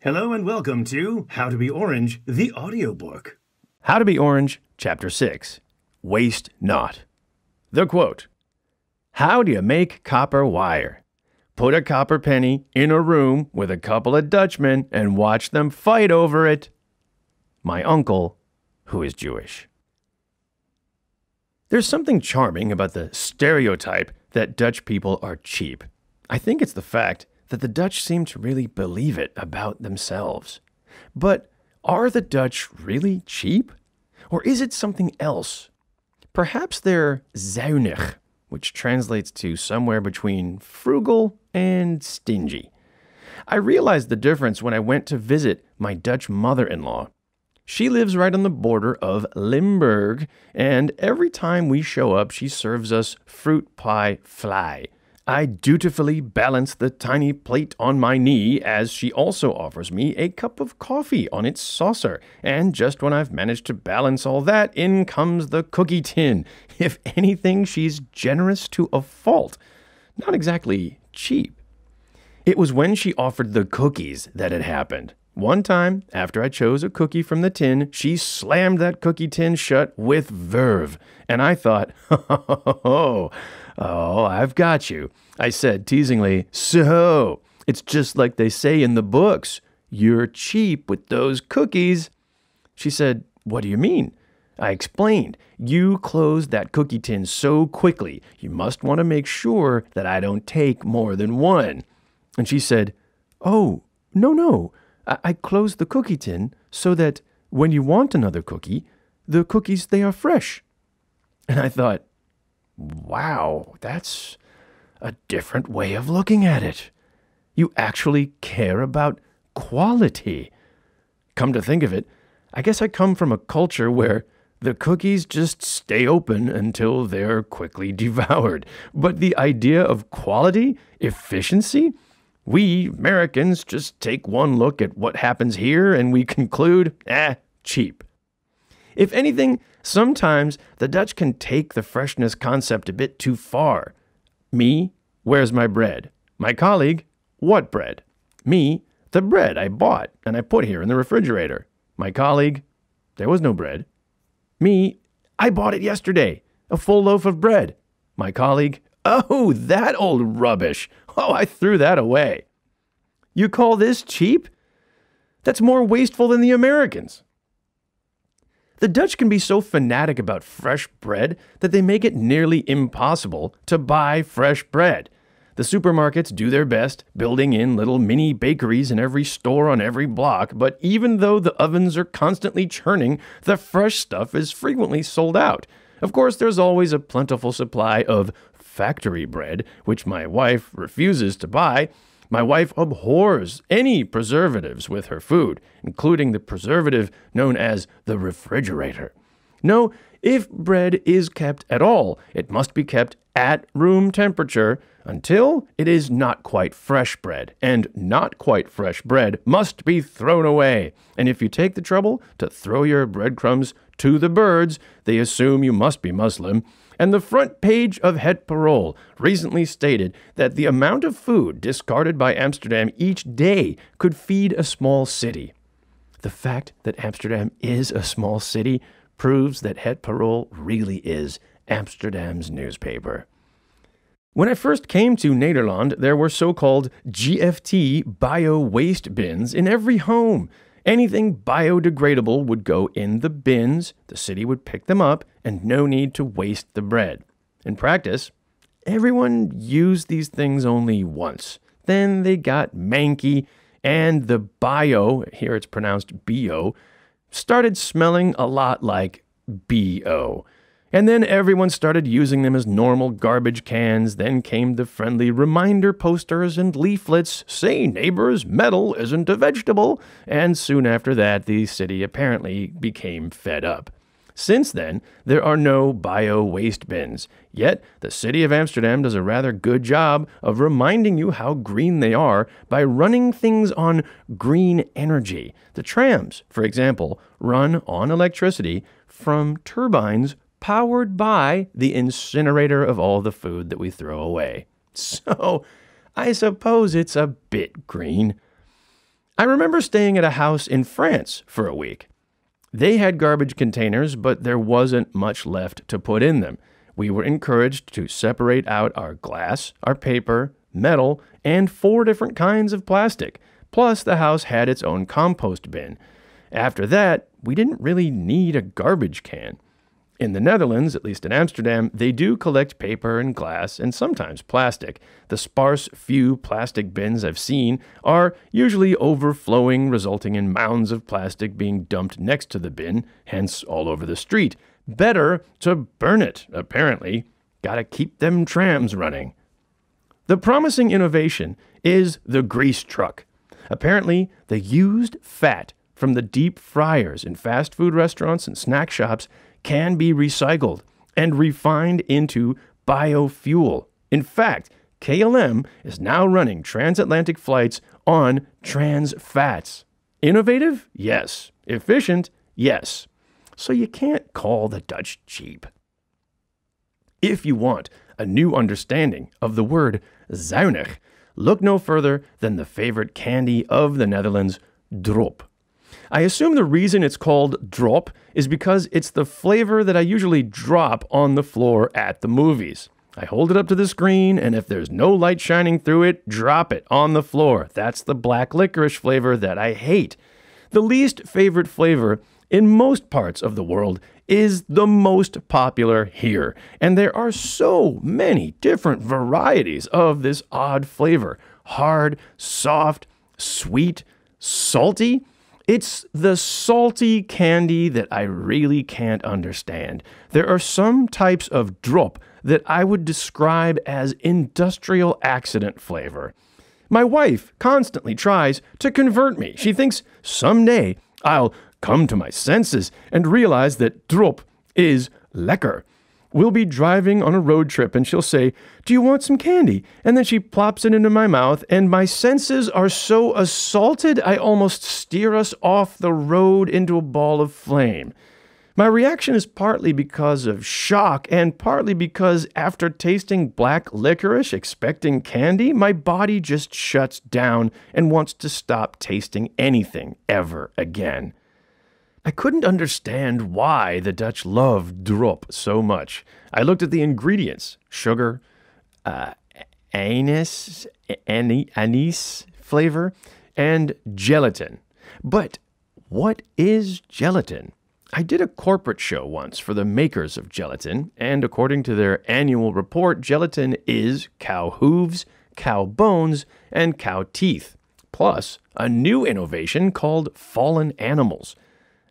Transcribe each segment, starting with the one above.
Hello and welcome to How to Be Orange, the audiobook. How to Be Orange, Chapter 6, Waste Not. The quote, "How do you make copper wire? Put a copper penny in a room with a couple of Dutchmen and watch them fight over it." My uncle, who is Jewish. There's something charming about the stereotype that Dutch people are cheap. I think it's the fact that the Dutch seem to really believe it about themselves. But are the Dutch really cheap? Or is it something else? Perhaps they're zuinig, which translates to somewhere between frugal and stingy. I realized the difference when I went to visit my Dutch mother-in-law. She lives right on the border of Limburg, and every time we show up, she serves us fruit pie fly. I dutifully balance the tiny plate on my knee as she also offers me a cup of coffee on its saucer. And just when I've managed to balance all that, in comes the cookie tin. If anything, she's generous to a fault. Not exactly cheap. It was when she offered the cookies that it happened. One time, after I chose a cookie from the tin, she slammed that cookie tin shut with verve. And I thought, oh, I've got you. I said teasingly, "So, it's just like they say in the books. You're cheap with those cookies." She said, "What do you mean?" I explained, "You closed that cookie tin so quickly. You must want to make sure that I don't take more than one." And she said, "Oh, no. I closed the cookie tin so that when you want another cookie, the cookies, they are fresh." And I thought, wow, that's a different way of looking at it. You actually care about quality. Come to think of it, I guess I come from a culture where the cookies just stay open until they're quickly devoured. But the idea of quality, efficiency, we Americans just take one look at what happens here and we conclude, cheap. If anything, sometimes the Dutch can take the freshness concept a bit too far. Me, where's my bread? My colleague, what bread? Me, the bread I bought and I put here in the refrigerator. My colleague, there was no bread. Me, I bought it yesterday, a full loaf of bread. My colleague, oh, that old rubbish. Oh, I threw that away. You call this cheap? That's more wasteful than the Americans. The Dutch can be so fanatic about fresh bread that they make it nearly impossible to buy fresh bread. The supermarkets do their best, building in little mini bakeries in every store on every block, but even though the ovens are constantly churning, the fresh stuff is frequently sold out. Of course, there's always a plentiful supply of factory bread, which my wife refuses to buy. My wife abhors any preservatives with her food, including the preservative known as the refrigerator. No, if bread is kept at all, it must be kept at room temperature until it is not quite fresh bread, and not quite fresh bread must be thrown away. And if you take the trouble to throw your breadcrumbs to the birds, they assume you must be Muslim. And the front page of Het Parool recently stated that the amount of food discarded by Amsterdam each day could feed a small city. The fact that Amsterdam is a small city proves that Het Parool really is Amsterdam's newspaper. When I first came to Nederland, there were so-called GFT bio-waste bins in every home. Anything biodegradable would go in the bins, the city would pick them up, and no need to waste the bread. In practice, everyone used these things only once. Then they got manky, and the bio, here it's pronounced bio, started smelling a lot like BO. And then everyone started using them as normal garbage cans. Then came the friendly reminder posters and leaflets, "Say, neighbors, metal isn't a vegetable." And soon after that, the city apparently became fed up. Since then, there are no bio-waste bins. Yet, the city of Amsterdam does a rather good job of reminding you how green they are by running things on green energy. The trams, for example, run on electricity from turbines powered by the incinerator of all the food that we throw away. So, I suppose it's a bit green. I remember staying at a house in France for a week. They had garbage containers, but there wasn't much left to put in them. We were encouraged to separate out our glass, our paper, metal, and 4 different kinds of plastic. Plus, the house had its own compost bin. After that, we didn't really need a garbage can. In the Netherlands, at least in Amsterdam, they do collect paper and glass and sometimes plastic. The sparse few plastic bins I've seen are usually overflowing, resulting in mounds of plastic being dumped next to the bin, hence all over the street. Better to burn it, apparently. Gotta keep them trams running. The promising innovation is the grease truck. Apparently, the used fat from the deep fryers in fast food restaurants and snack shops can be recycled and refined into biofuel. In fact, KLM is now running transatlantic flights on trans fats. Innovative? Yes. Efficient? Yes. So you can't call the Dutch cheap. If you want a new understanding of the word zuinig, look no further than the favorite candy of the Netherlands, drop. I assume the reason it's called drop is because it's the flavor that I usually drop on the floor at the movies. I hold it up to the screen, and if there's no light shining through it, drop it on the floor. That's the black licorice flavor that I hate. The least favorite flavor in most parts of the world is the most popular here, and there are so many different varieties of this odd flavor. Hard, soft, sweet, salty. It's the salty candy that I really can't understand. There are some types of drop that I would describe as industrial accident flavor. My wife constantly tries to convert me. She thinks someday I'll come to my senses and realize that drop is lekker. We'll be driving on a road trip and she'll say, "Do you want some candy?" And then she plops it into my mouth and my senses are so assaulted I almost steer us off the road into a ball of flame. My reaction is partly because of shock and partly because after tasting black licorice expecting candy, my body just shuts down and wants to stop tasting anything ever again. I couldn't understand why the Dutch love drop so much. I looked at the ingredients: sugar, anise flavor, and gelatin. But what is gelatin? I did a corporate show once for the makers of gelatin, and according to their annual report, gelatin is cow hooves, cow bones, and cow teeth, plus a new innovation called fallen animals.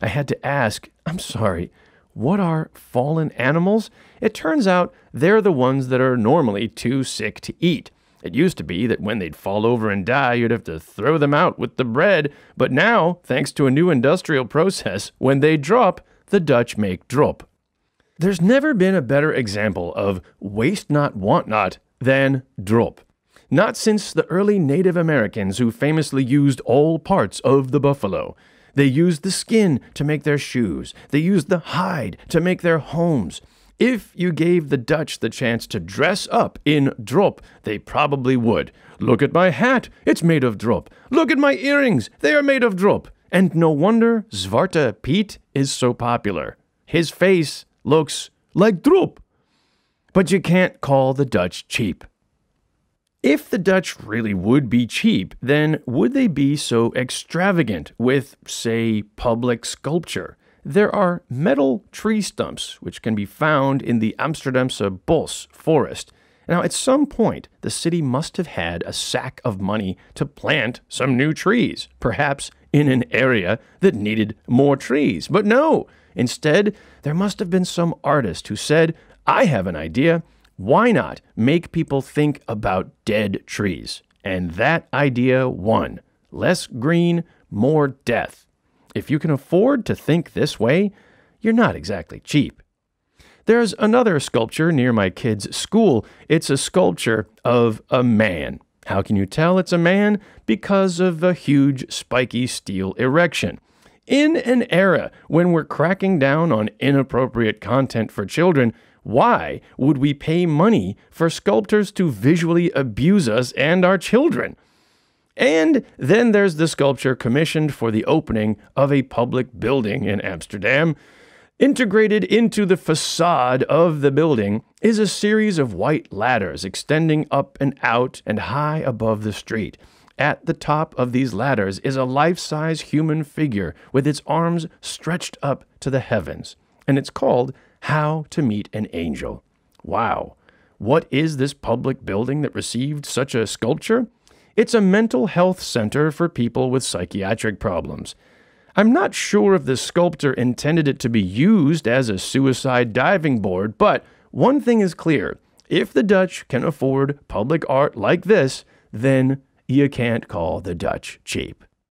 I had to ask, I'm sorry, what are fallen animals? It turns out they're the ones that are normally too sick to eat. It used to be that when they'd fall over and die, you'd have to throw them out with the bread. But now, thanks to a new industrial process, when they drop, the Dutch make drop. There's never been a better example of waste not, want not than drop. Not since the early Native Americans who famously used all parts of the buffalo. They used the skin to make their shoes. They used the hide to make their homes. If you gave the Dutch the chance to dress up in drop, they probably would. Look at my hat, it's made of drop. Look at my earrings, they are made of drop. And no wonder Zwarte Piet is so popular. His face looks like drop. But you can't call the Dutch cheap. If the Dutch really would be cheap, then would they be so extravagant with, say, public sculpture? There are metal tree stumps which can be found in the Amsterdamse bos forest. Now, at some point, the city must have had a sack of money to plant some new trees, perhaps in an area that needed more trees. But no, instead, there must have been some artist who said, "I have an idea. Why not make people think about dead trees?" And that idea won. Less green, more death. If you can afford to think this way, you're not exactly cheap. There's another sculpture near my kids' school. It's a sculpture of a man. How can you tell it's a man? Because of a huge spiky steel erection. In an era when we're cracking down on inappropriate content for children, why would we pay money for sculptors to visually abuse us and our children? And then there's the sculpture commissioned for the opening of a public building in Amsterdam. Integrated into the facade of the building is a series of white ladders extending up and out and high above the street. At the top of these ladders is a life-size human figure with its arms stretched up to the heavens. And it's called How to Meet an Angel. Wow. What is this public building that received such a sculpture? It's a mental health center for people with psychiatric problems. I'm not sure if the sculptor intended it to be used as a suicide diving board, but one thing is clear. If the Dutch can afford public art like this, then you can't call the Dutch cheap.